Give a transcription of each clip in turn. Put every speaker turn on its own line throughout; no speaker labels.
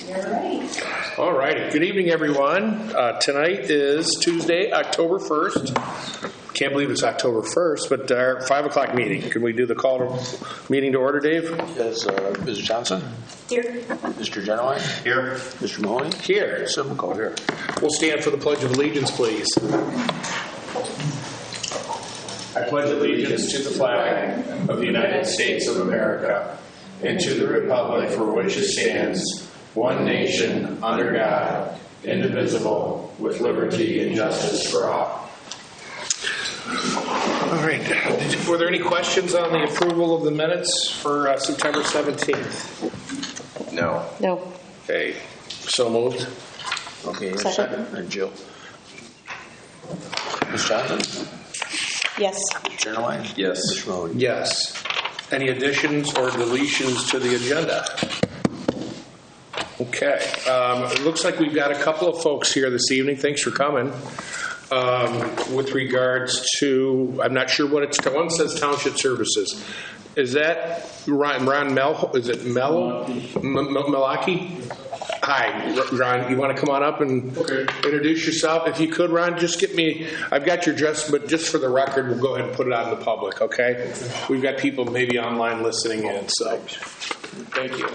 You're right.
All righty. Good evening, everyone. Tonight is Tuesday, October 1st. Can't believe it's October 1st, but our 5 o'clock meeting. Can we do the call to meeting to order, Dave?
Yes, Mrs. Johnson?
Here.
Mr. Genowine?
Here.
Mr. Mahoney?
Here.
Simcoe here.
We'll stand for the Pledge of Allegiance, please. I pledge allegiance to the flag of the United States of America and to the republic for which it stands, one nation, under God, indivisible, with liberty and justice for all. All right. Were there any questions on the approval of the minutes for September 17th?
No.
No.
Okay. So moved.
Okay,
Second.
second. And Jill. Ms. Johnson?
Yes.
Mr. Genowine?
Yes.
Mr. Mahoney?
Yes. Any additions or deletions to the agenda? Okay. It looks like we've got a couple of folks here this evening. Thanks for coming. With regards to, I'm not sure what it's, one says Township Services. Is that Ron Mel? Is it Melaki? Hi, Ron. You want to come on up and introduce yourself? If you could, Ron, just get me, I've got your address, but just for the record, we'll go ahead and put it out in the public, okay? We've got people maybe online listening in, so thank you.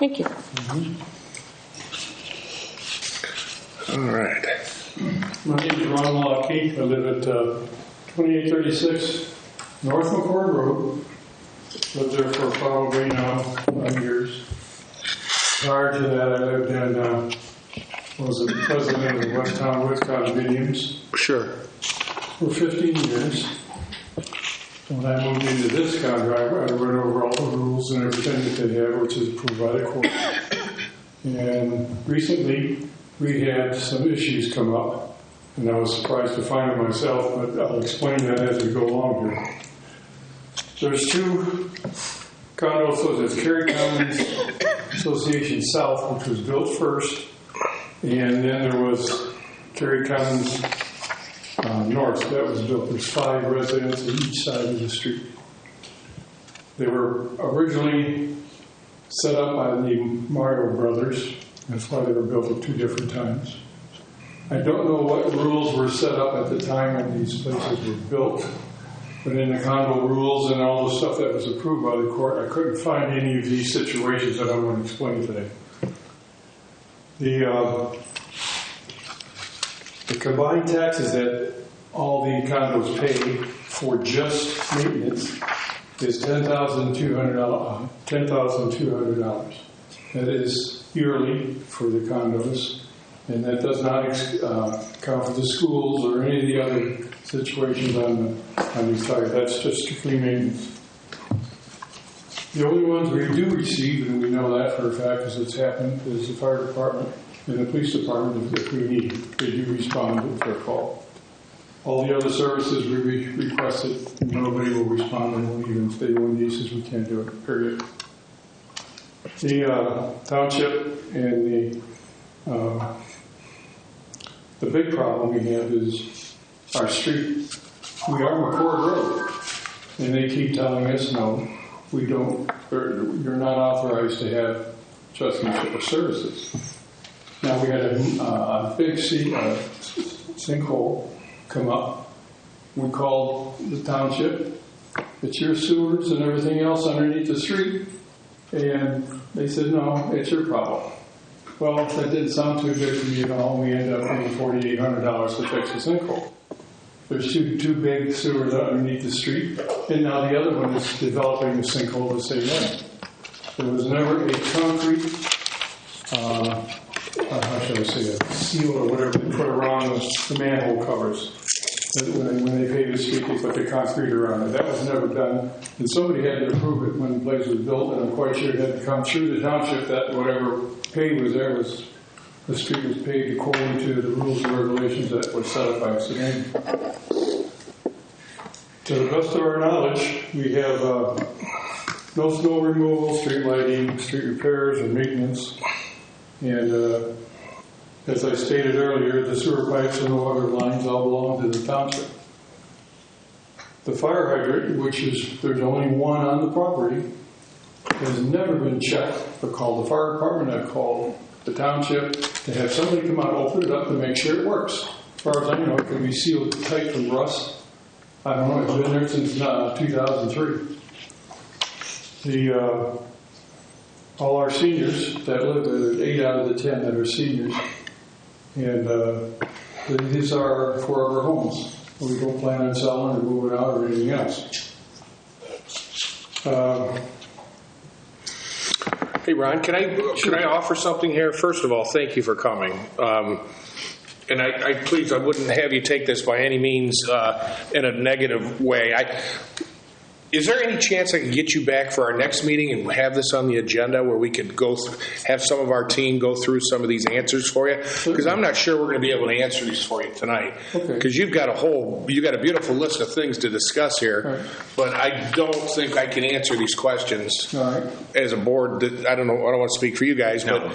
Thank you.
All right.
My name is Ron Malaki. I live at 2836 North McCord Road. Lived there for probably now 5 years. Prior to that, I lived in, was the president of the Westtown Woods condominiums
Sure.
for 15 years. When I moved into this contract, I read over all the rules and everything that they have, which is approved by the court. And recently, we had some issues come up, and I was surprised to find it myself, but I'll explain that as we go along here. There's two condos, so there's Cary Commons Association South, which was built first, and then there was Cary Commons North, that was built. There's 5 residents on each side of the street. They were originally set up by the Mario brothers. That's why they were built at 2 different times. I don't know what rules were set up at the time when these places were built, but in the condo rules and all the stuff that was approved by the court, I couldn't find any of these situations that I'm going to explain today. The combined taxes that all the condos pay for just maintenance is $10,200. That is yearly for the condos, and that does not count for the schools or any of the other situations on these sites. That's just strictly maintenance. The only ones we do receive, and we know that for a fact because it's happened, is the fire department and the police department if we need it. They do respond if they're called. All the other services we requested, nobody will respond, and even if they win these, we can't do it, period. The township and the big problem we have is our street. We are McCord Road, and they keep telling us, no, we don't, you're not authorized to have trusteeship of services. Now we had a big sinkhole come up. We called the township. It's your sewers and everything else underneath the street. And they said, no, it's your problem. Well, that didn't sound too good to me at all. We ended up paying $4,800 to fix the sinkhole. There's two big sewers underneath the street, and now the other one is developing the sinkhole the same way. There was never a concrete, how should I say, a seal or whatever they put around the manhole covers. When they paved the street, they put the concrete around it. That was never done. And somebody had to approve it when the place was built, and I'm quite sure it had to come through the township that whatever paved was there was, the street was paved according to the rules and regulations that were set up by Tougen. To the best of our knowledge, we have no snow removal, street lighting, street repairs, or maintenance. And as I stated earlier, the sewer pipes and no other lines all belong to the township. The fire hydrant, which is, there's only one on the property, has never been checked. I've called the fire department, I've called the township to have somebody come out, open it up, and make sure it works. As far as I know, it can be sealed tight from rust. I don't know, it's been there since 2003. All our seniors that live there, 8 out of the 10 that are seniors, and these are forever homes. We don't plan on selling or moving out or anything else.
Hey, Ron, can I offer something here? First of all, thank you for coming. And I wouldn't have you take this by any means in a negative way. Is there any chance I could get you back for our next meeting and have this on the agenda where we could have some of our team go through some of these answers for you? Because I'm not sure we're going to be able to answer these for you tonight. Because you've got a beautiful list of things to discuss here, right. But I don't think I can answer these questions as a board. I don't know. I don't want to speak for you guys, but.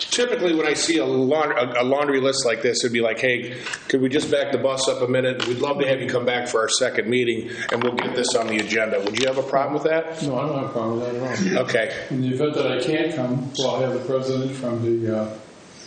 Typically, when I see a laundry list like this, it'd be like, hey, could we just back the bus up a minute? We'd love to have you come back for our second meeting, and we'll get this on the agenda. Would you have a problem with that?
No, I don't have a problem with that at all.
Okay.
In the event that I can't come, well, I'll have the president from the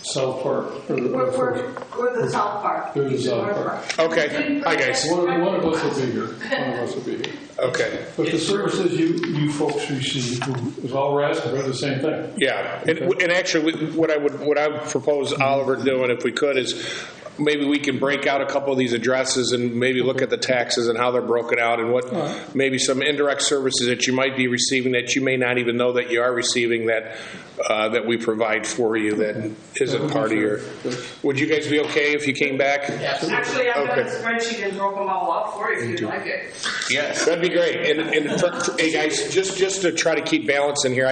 South Park.
We're the South Park.
We're the South Park.
Okay. Hi, guys.
One of us will be here. One of us will be here.
Okay.
But the services you folks receive is all we're asking for, the same thing.
Yeah. And actually, what I would propose Oliver doing, if we could, is maybe we can break out a couple of these addresses and maybe look at the taxes and how they're broken out and what maybe some indirect services that you might be receiving that you may not even know that you are receiving that we provide for you that isn't part of your. Would you guys be okay if you came back?
Yes. Actually, I've got a spreadsheet and broke them all up for you if you'd like it.
Yes, that'd be great. And hey guys, just to try to keep balance in here,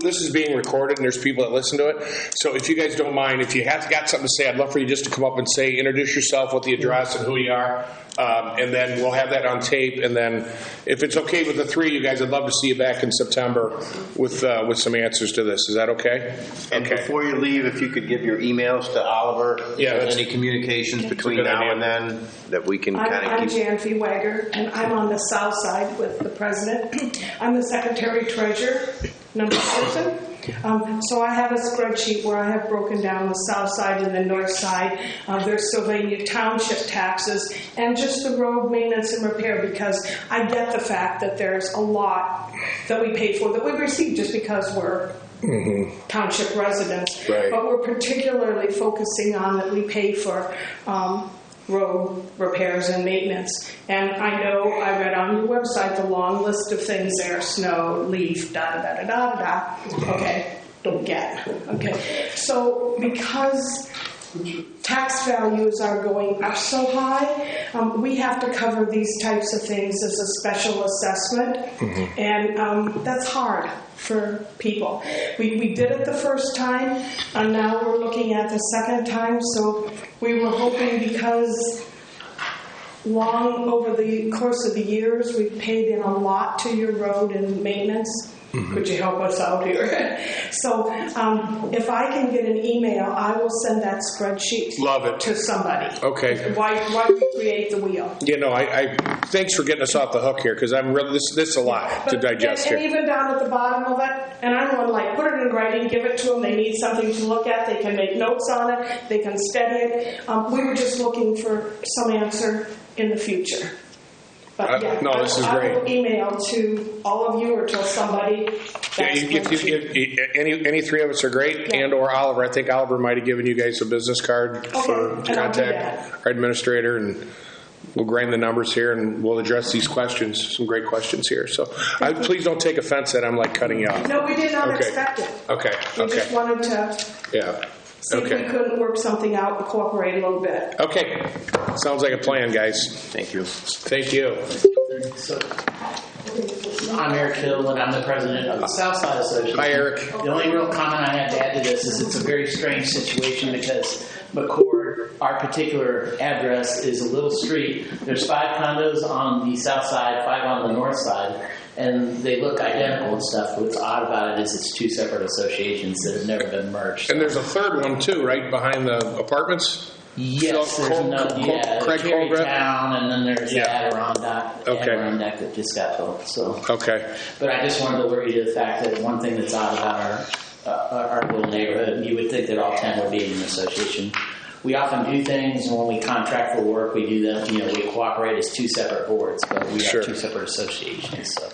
this is being recorded and there's people that listen to it. So if you guys don't mind, if you have got something to say, I'd love for you just to come up and say, introduce yourself with the address and who you are. And then we'll have that on tape. And then if it's okay with the three of you guys, I'd love to see you back in September with some answers to this. Is that okay?
And before you leave, if you could give your emails to Oliver, any communications between now and then that we can kind of keep.
I'm Jan V. Wagger, and I'm on the south side with the president. I'm the secretary-treasurer, number person. So I have a spreadsheet where I have broken down the south side and the north side of their Sylvania Township taxes and just the road maintenance and repair, because I get the fact that there's a lot that we pay for that we receive just because we're township residents.
Right.
But we're particularly focusing on that we pay for road repairs and maintenance. And I know I read on your website the long list of things there: snow, leaf, da-da-da-da-da-da. Okay, don't get. Okay, so because tax values are going up so high, we have to cover these types of things as a special assessment, and that's hard for people. We did it the first time, and now we're looking at the second time, so we were hoping, because long over the course of the years we've paid in a lot to your road and maintenance. Could you help us out here? So if I can get an email, I will send that spreadsheet to somebody.
Okay.
Why recreate the wheel?
You know, I thanks for getting us off the hook here, because I'm really this is a lot to digest
and
here.
Even down at the bottom of it, and I'm going like, put it in writing, give it to them. They need something to look at. They can make notes on it. They can study it. We were just looking for some answer in the future. But
this is great.
I will email to all of you or to somebody.
Any three of us are great, and or Oliver. I think Oliver might have given you guys a business card to contact our administrator, and we'll grind the numbers here, and we'll address these questions. Some great questions here. So please don't take offense that I'm like cutting you off.
No, we did not expect it.
Okay.
We just wanted to see if we couldn't work something out and cooperate a little bit.
Okay. Sounds like a plan, guys.
Thank you.
Thank you.
So, I'm Eric Hill, and I'm the president of the Southside Association.
Hi, Eric.
The only real comment I have to add to this is it's a very strange situation, because McCord, our particular address, is a little street. There's 5 condos on the south side, 5 on the north side, and they look identical and stuff. What's odd about it is it's 2 separate associations that have never been merged.
And there's a third one, too, right behind the apartments?
Yes, there's another,
Craig Colgrove?
Town, and then there's
Yeah.
Adirondack,
Okay.
Adirondack that just got built, so.
Okay.
But I just wanted to alert you to the fact that one thing that's odd about our little neighborhood, you would think that all 10 would be in an association. We often do things, and when we contract for work, we do them, we cooperate as two separate boards, but we
Sure.
are two separate associations, so.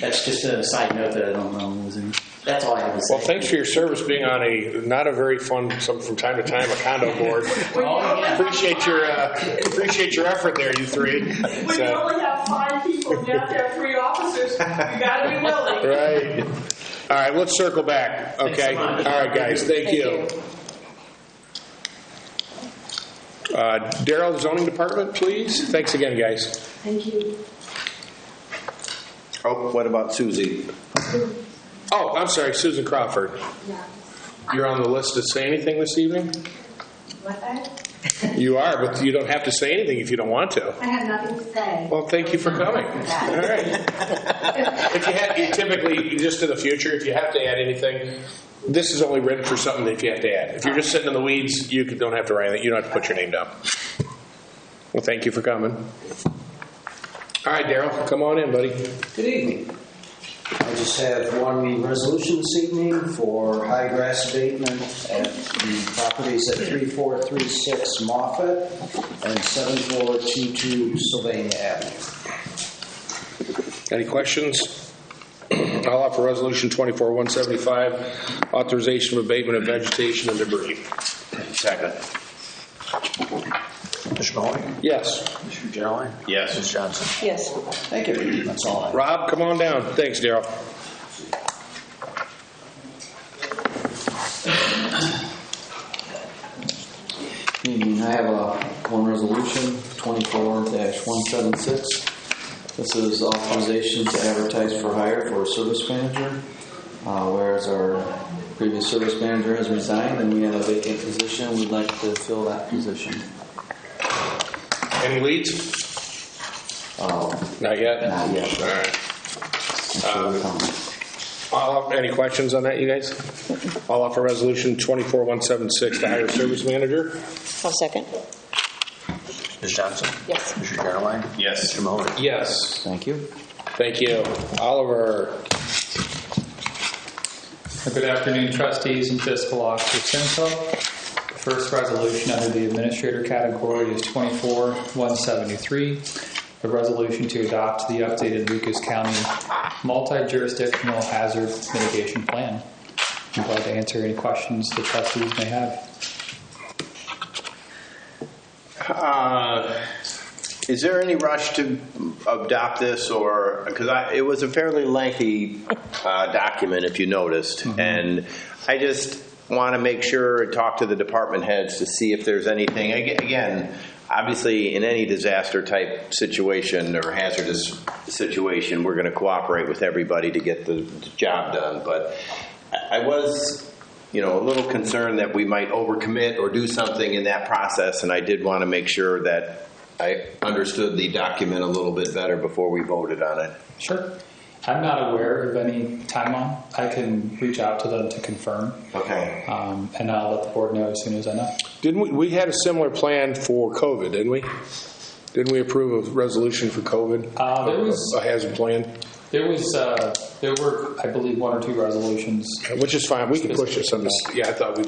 That's just a side note that I don't know was in. That's all I have to say.
Well, thanks for your service being on not a very fun, from time to time, a condo board.
Oh, yeah.
Appreciate your effort there, you three.
When you only have 5 people, and you have to have 3 officers, you gotta be willing.
Right. All right, let's circle back. Okay.
Thanks so much.
All right, guys. Thank you. Daryl, the zoning department, please. Thanks again, guys.
Thank you.
Oh, what about Susie?
Oh, I'm sorry, Susan Crawford.
Yeah.
You're on the list to say anything this evening?
What that?
You are, but you don't have to say anything if you don't want to.
I have nothing to say.
Well, thank you for coming. All right. If you typically, just in the future, if you have to add anything, this is only written for something that if you have to add. If you're just sitting in the weeds, you don't have to write anything. You don't have to put your name down. Well, thank you for coming. All right, Daryl, come on in, buddy.
Good evening. I just have one resolution this evening for high grass abatement at the properties at 3436 Moffett and 7422 Sylvania Avenue.
Any questions? I'll offer Resolution 24-175, authorization of abatement of vegetation and debris.
Second.
Mr. Mahoney?
Yes.
Mr. Generali?
Yes.
Ms. Johnson?
Yes.
Thank you. That's all I have.
Rob, come on down. Thanks, Daryl.
I have one resolution, 24-176. This is authorization to advertise for hire for a service manager, whereas our previous service manager has resigned and we have a vacant position. We'd like to fill that position.
Any leads? Not yet?
Not yet.
All right.
Sure we're coming.
Any questions on that, you guys? I'll offer Resolution 24-176 to hire service manager.
I'll second.
Ms. Johnson?
Yes.
Mr. Generali?
Yes.
Mr. Mahoney?
Yes.
Thank you.
Thank you. Oliver.
Good afternoon, trustees and fiscal officer Simcoe. The first resolution under the administrator category is 24-173, a resolution to adopt the updated Lucas County Multi-Jurisdictional Hazard Mitigation Plan. I'm glad to answer any questions the trustees may have.
Is there any rush to adopt this, or because it was a fairly lengthy document, if you noticed, and I just want to make sure and talk to the department heads to see if there's anything. Again, obviously, in any disaster type situation or hazardous situation, we're going to cooperate with everybody to get the job done. But I was, a little concerned that we might overcommit or do something in that process, and I did want to make sure that I understood the document a little bit better before we voted on it.
Sure. I'm not aware of any timeline. I can reach out to them to confirm.
Okay.
And I'll let the board know as soon as I know.
Didn't we had a similar plan for COVID, didn't we? Didn't we approve a resolution for COVID?
There was
a hazard plan.
there were, I believe, 1 or 2 resolutions.
Which is fine. We can push this on this. Yeah, I thought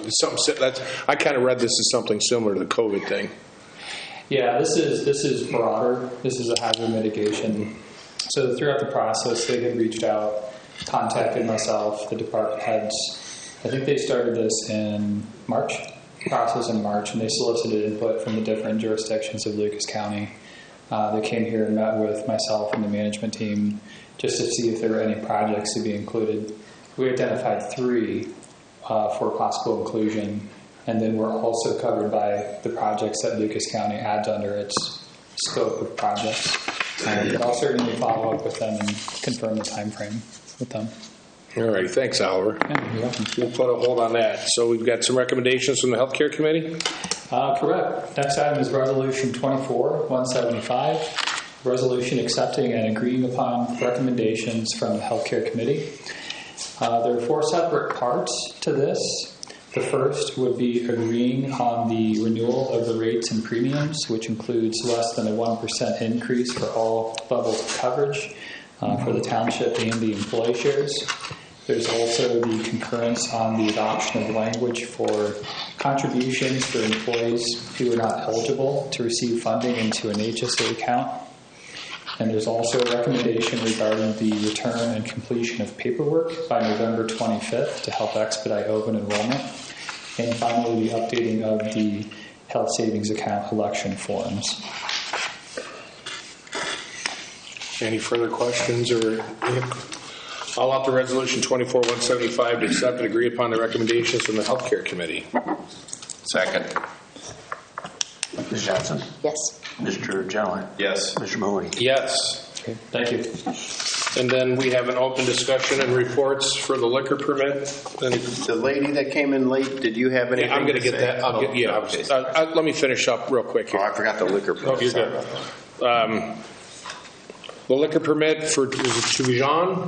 I kind of read this as something similar to the COVID thing.
Yeah, this is broader. This is a hazard mitigation. So throughout the process, they had reached out, contacted myself, the department heads. I think they started this in March, and they solicited input from the different jurisdictions of Lucas County. They came here and met with myself and the management team just to see if there were any projects to be included. We identified 3 for possible inclusion, and then we're also covered by the projects that Lucas County adds under its scope of projects. But I'll certainly follow up with them and confirm the time frame with them.
All right. Thanks, Oliver.
Yeah, you're welcome.
We'll put a hold on that. So we've got some recommendations from the Healthcare Committee?
Correct. Next item is Resolution 24-175, resolution accepting and agreeing upon recommendations from the Healthcare Committee. There are 4 separate parts to this. The first would be agreeing on the renewal of the rates and premiums, which includes less than a 1% increase for all levels of coverage for the township and the employee shares. There's also the concurrence on the adoption of language for contributions for employees who are not eligible to receive funding into an HSA account. And there's also a recommendation regarding the return and completion of paperwork by November 25th to help expedite open enrollment. And finally, the updating of the health savings account election forms.
Any further questions or? I'll offer resolution 24-175 to accept and agree upon the recommendations from the Healthcare Committee.
Second.
Ms. Johnson?
Yes.
Mr. Genowine?
Yes.
Mr. Mahoney?
Yes.
Okay, thank you.
And then we have an open discussion and reports for the liquor permit.
The lady that came in late, did you have anything?
I'm going to get
say?
that. I'll get, yeah.
Okay.
Let me finish up real quick here.
Oh, I forgot the liquor permit.
Oh, you're
Sorry
good.
about that.
The liquor permit for, is it Tougen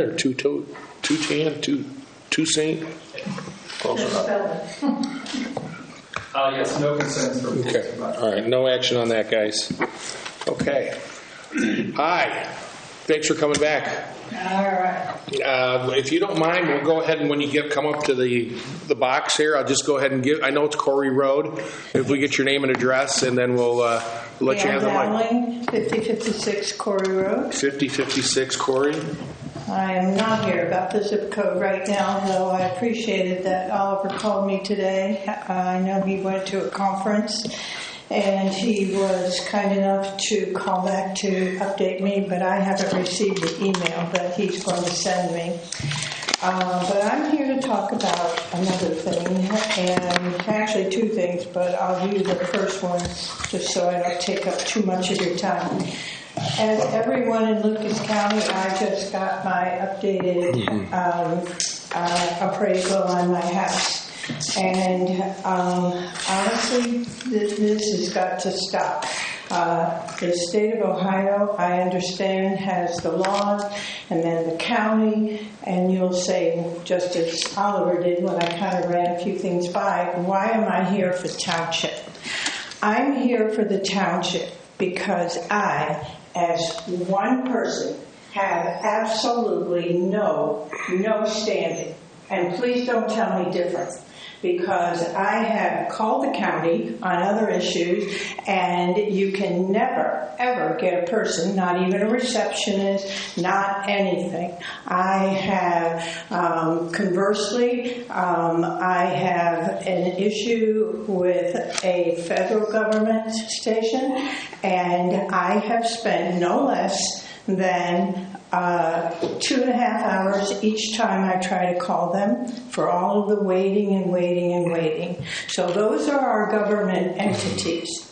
or Tougen or Toussaint?
Close enough.
Yes, no concerns for
Okay. All right. No action on that, guys. Okay. Hi. Thanks for coming back.
All right.
If you don't mind, we'll go ahead and when you come up to the box here, I'll just go ahead and give. I know it's Corey Road. If we get your name and address, and then we'll let you have the mic.
Dowling, 5056 Corey Road.
5056 Corey.
I am not here about the zip code right now, though I appreciated that Oliver called me today. I know he went to a conference, and he was kind enough to call back to update me, but I haven't received the email that he's going to send me. But I'm here to talk about another thing, and actually two things, but I'll do the first one just so I don't take up too much of your time. As everyone in Lucas County, I just got my updated appraisal on my house. And honestly, this has got to stop. The state of Ohio, I understand, has the laws, and then the county, and you'll say, just as Oliver did when I kind of ran a few things by, why am I here for township? I'm here for the township because I, as one person, have absolutely no standing. And please don't tell me different, because I have called the county on other issues, and you can never, ever get a person, not even a receptionist, not anything. I have, conversely, I have an issue with a federal government station, and I have spent no less than 2.5 hours each time I try to call them for all of the waiting and waiting and waiting. So those are our government entities.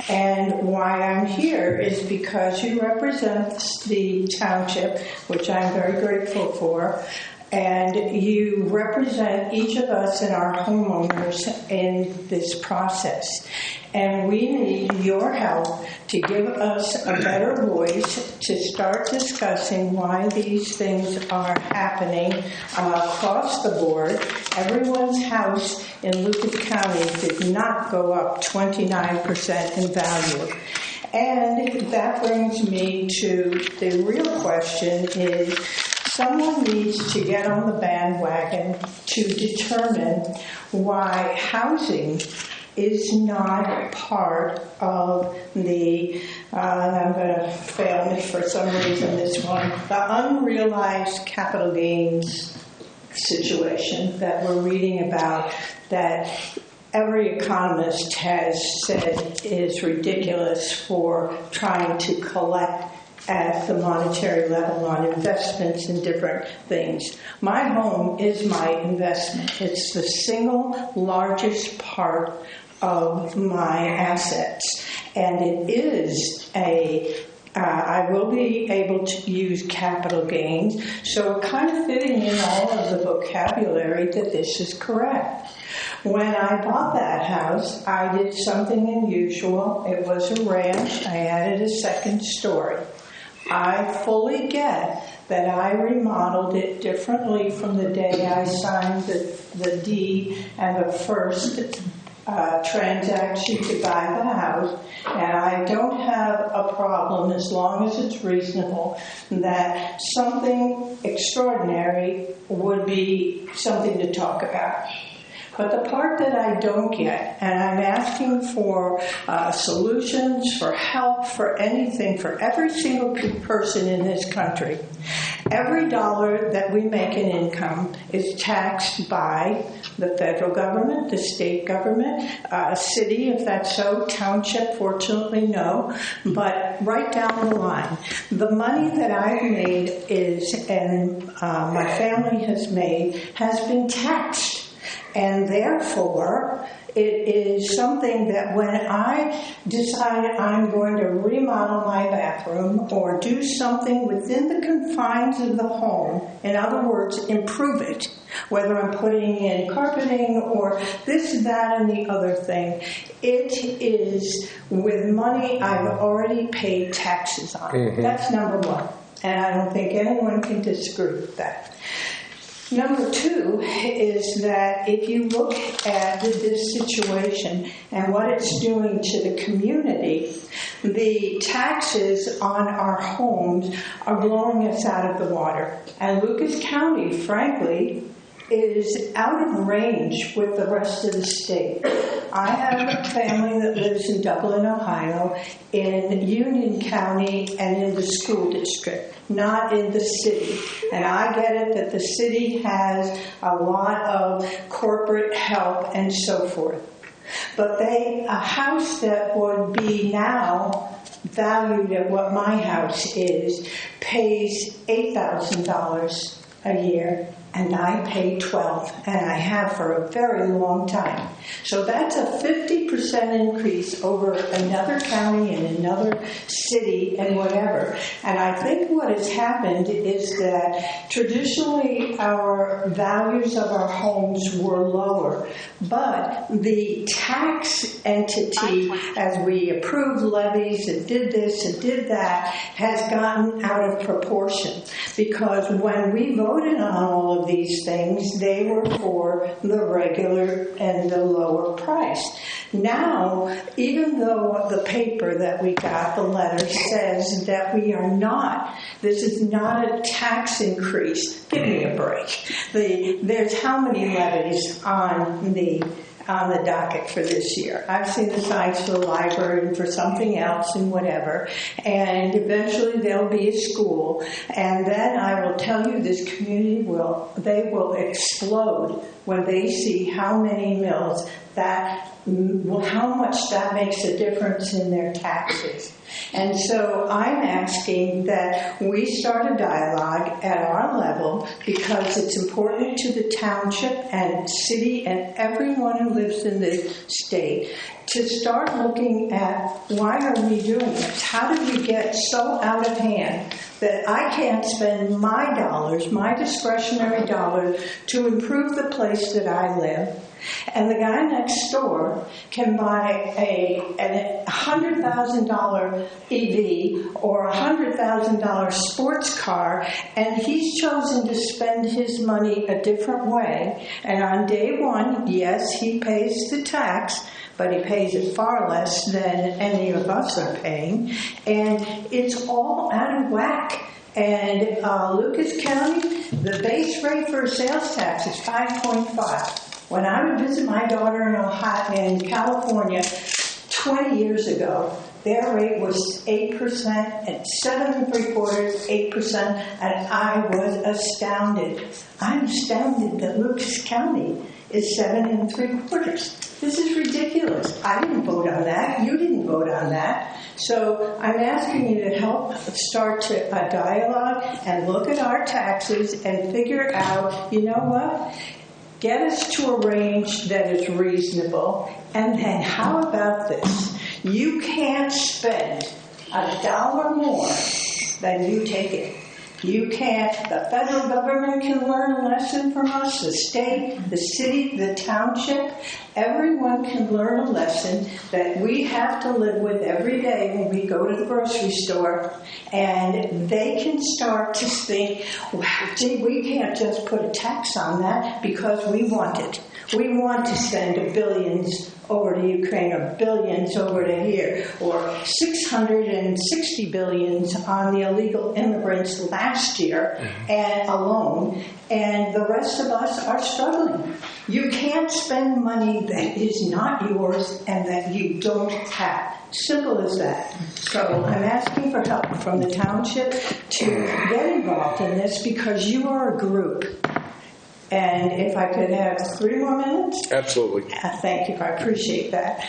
And why I'm here is because you represent the township, which I'm very grateful for, and you represent each of us and our homeowners in this process. And we need your help to give us a better voice to start discussing why these things are happening across the board. Everyone's house in Lucas County did not go up 29% in value. And that brings me to the real question is, someone needs to get on the bandwagon to determine why housing is not part of the, I'm going to fail me for some reason this one, the unrealized capital gains situation that we're reading about, that every economist has said is ridiculous for trying to collect at the monetary level on investments in different things. My home is my investment. It's the single largest part of my assets. And it is I will be able to use capital gains. So kind of fitting in all of the vocabulary that this is correct. When I bought that house, I did something unusual. It was a ranch. I added a second story. I fully get that I remodeled it differently from the day I signed the deed and the first transaction to buy the house, and I don't have a problem as long as it's reasonable that something extraordinary would be something to talk about. But the part that I don't get, and I'm asking for solutions, for help, for anything, for every single person in this country, every dollar that we make in income is taxed by the federal government, the state government, city, if that's so, township, fortunately no, but right down the line. The money that I've made and my family has made has been taxed. And therefore, it is something that when I decide I'm going to remodel my bathroom or do something within the confines of the home, in other words, improve it, whether I'm putting in carpeting or this, that, and the other thing, it is with money I've already paid taxes on. Mm-hmm. That's number one. And I don't think anyone can disagree with that. Number two is that if you look at this situation and what it's doing to the community, the taxes on our homes are blowing us out of the water. And Lucas County, frankly, is out of range with the rest of the state. I have a family that lives in Dublin, Ohio, in Union County and in the school district, not in the city. And I get it that the city has a lot of corporate help and so forth. But a house that would be now valued at what my house is pays $8,000 a year. And I pay $12,000, and I have for a very long time. So that's a 50% increase over another county and another city and whatever. And I think what has happened is that traditionally our values of our homes were lower, but the tax entity, as we approved levies and did this and did that, has gotten out of proportion. Because when we voted on all of these things, they were for the regular and the lower price. Now, even though the paper that we got, the letter, says that we are not, this is not a tax increase, give me a break. There's how many levies on the docket for this year. I've seen the signs for the library and for something else and whatever. And eventually there'll be a school. And then I will tell you this community will explode when they see how many mills how much that makes a difference in their taxes. And so I'm asking that we start a dialogue at our level because it's important to the township and city and everyone who lives in the state to start looking at why are we doing this? How did we get so out of hand that I can't spend my dollars, my discretionary dollars, to improve the place that I live? And the guy next door can buy a $100,000 EV or a $100,000 sports car, and he's chosen to spend his money a different way. And on day one, yes, he pays the tax, but he pays it far less than any of us are paying. And it's all out of whack. And Lucas County, the base rate for sales tax is 5.5. When I would visit my daughter in California 20 years ago, their rate was 8% and 7 3/4, 8%, and I was astounded. I'm astounded that Lucas County is 7 3/4. This is ridiculous. I didn't vote on that. You didn't vote on that. So I'm asking you to help start a dialogue and look at our taxes and figure out, you know what? Get us to a range that is reasonable. And then how about this? You can't spend $1 more than you take in. You can't, the federal government can learn a lesson from us, the state, the city, the township. Everyone can learn a lesson that we have to live with every day when we go to the grocery store. And they can start to think, wow, gee, we can't just put a tax on that because we want it. We want to send billions over to Ukraine or billions over to here or 660 billions on the illegal immigrants last year and alone, and the rest of us are struggling. You can't spend money that is not yours and that you don't have. Simple as that. So I'm asking for help from the township to get involved in this because you are a group. And if I could have 3 more minutes?
Absolutely.
Thank you. I appreciate that.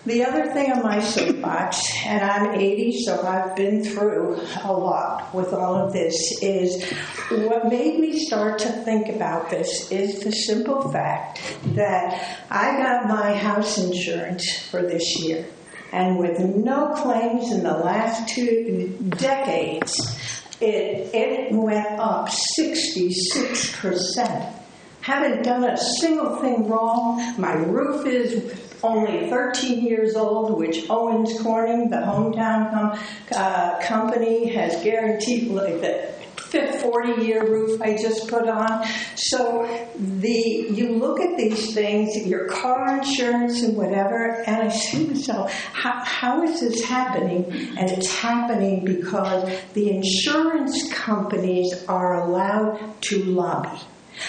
The other thing on my soapbox, and I'm 80, so I've been through a lot with all of this, is what made me start to think about this is the simple fact that I got my house insurance for this year. And with no claims in the last 2 decades, it went up 66%. Haven't done a single thing wrong. My roof is only 13 years old, which Owens Corning, the hometown company, has guaranteed like the 40-year roof I just put on. So you look at these things, your car insurance and whatever, and I say to myself, how is this happening? And it's happening because the insurance companies are allowed to lobby.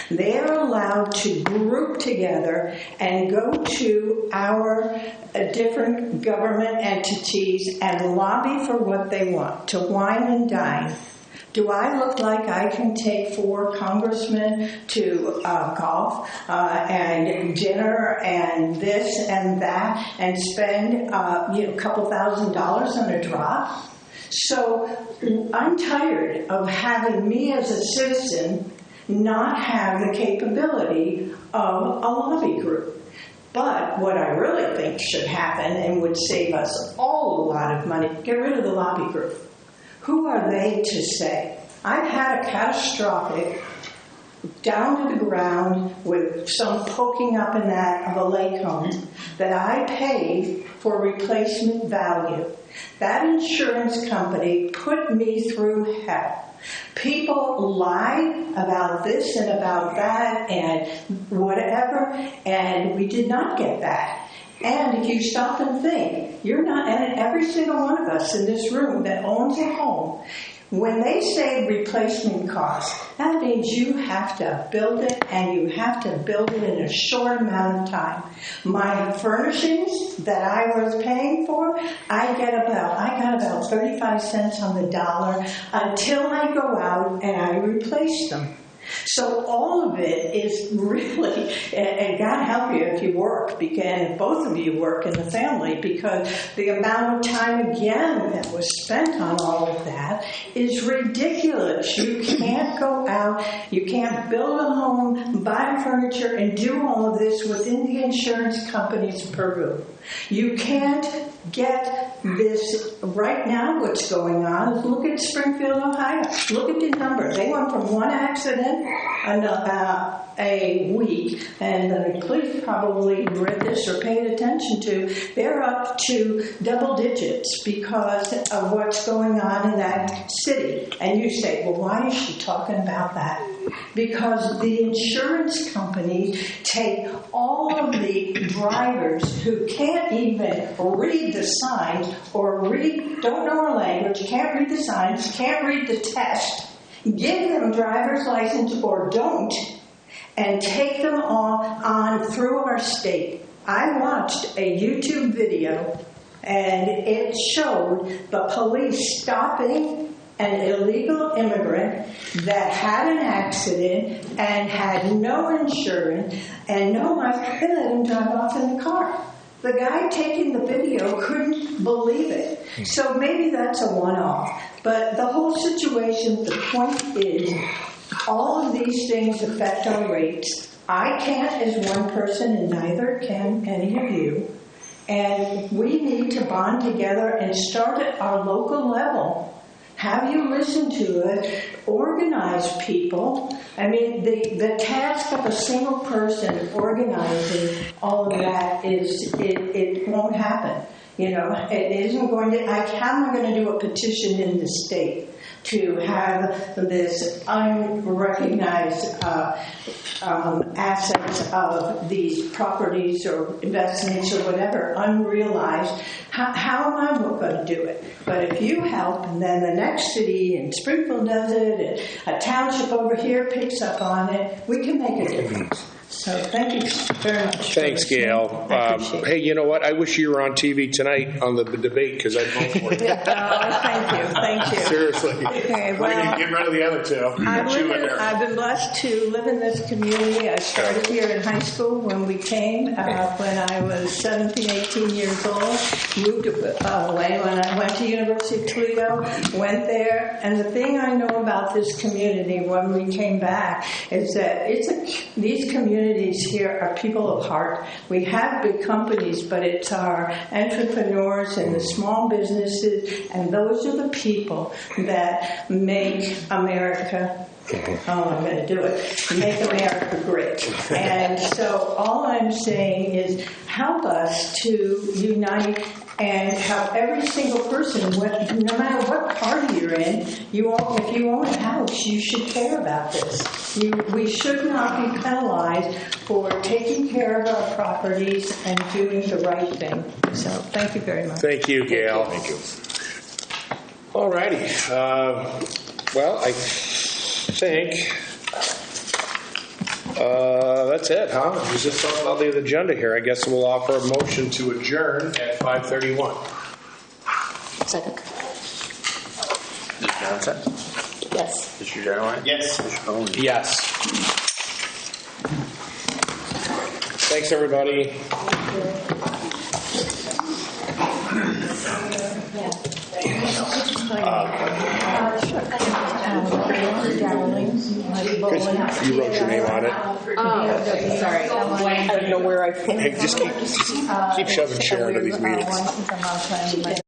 They're allowed to group together and go to our different government entities and lobby for what they want, to wine and dine. Do I look like I can take 4 congressmen to golf and dinner and this and that and spend a couple $1,000s on a drop? So I'm tired of having me as a citizen not have the capability of a lobby group. But what I really think should happen and would save us all a lot of money, get rid of the lobby group. Who are they to say? I've had a catastrophic down to the ground with some poking up in that of a lake home that I paid for replacement value. That insurance company put me through hell. People lie about this and about that and whatever, and we did not get that. And if you stop and think, you're not, and every single one of us in this room that owns a home, when they say replacement cost, that means you have to build it, and you have to build it in a short amount of time. My furnishings that I was paying for, I got about 35 cents on the dollar until I go out and I replace them. So all of it is really, and God help you if you work, and both of you work in the family, because the amount of time again that was spent on all of that is ridiculous. You can't go out, you can't build a home, buy furniture, and do all of this within the insurance company's purview. You can't get this right now. What's going on is look at Springfield, Ohio. Look at the number. They went from 1 accident a week, and the police probably read this or paid attention to. They're up to double digits because of what's going on in that city. And you say, well, why is she talking about that? Because the insurance companies take all of the drivers who can't even read the signs or don't know our language, can't read the signs, can't read the test, give them driver's license or don't, and take them on through our state. I watched a YouTube video, and it showed the police stopping an illegal immigrant that had an accident and had no insurance and no life. They let him drive off in the car. The guy taking the video couldn't believe it. So maybe that's a one-off. But the whole situation, the point is, all of these things affect our rates. I can't as one person, and neither can any of you. And we need to bond together and start at our local level have you listen to it, organize people. I mean, the task of a single person organizing all of that it won't happen. You know, it isn't going to, how am I going to do a petition in the state to have this unrecognized assets of these properties or investments or whatever, unrealized? How am I going to do it? But if you help, and then the next city in Springfield does it, and a township over here picks up on it, we can make a difference. So thank you very much.
Thanks, Gail. Hey, you know what? I wish you were on TV tonight on the debate because I'd vote for you.
Thank you.
Seriously.
Okay, well,
Get rid of the other two.
I've been blessed to live in this community. I started here in high school when we came, when I was 17, 18 years old. Moved away when I went to University of Toledo, went there. And the thing I know about this community when we came back is that these communities here are people of heart. We have big companies, but it's our entrepreneurs and the small businesses, and those are the people that make America. Oh, I'm going to do it. Make America great. And so all I'm saying is help us to unite and help every single person, no matter what party you're in, if you own a house, you should care about this. We should not be penalized for taking care of our properties and doing the right thing. So thank you very much.
Thank you, Gail. Thank you. All righty. Well, I think that's it, huh? There's just something on the agenda here. I guess we'll offer a motion to adjourn at 5:31.
Second.
Mr. Johnson?
Yes.
Mr. Genowine?
Yes.
Mr. Mahoney?
Yes. Thanks, everybody. You wrote your name on it.
Sorry. I don't know where I put
Hey, just keep shoving Sharon to these meetings.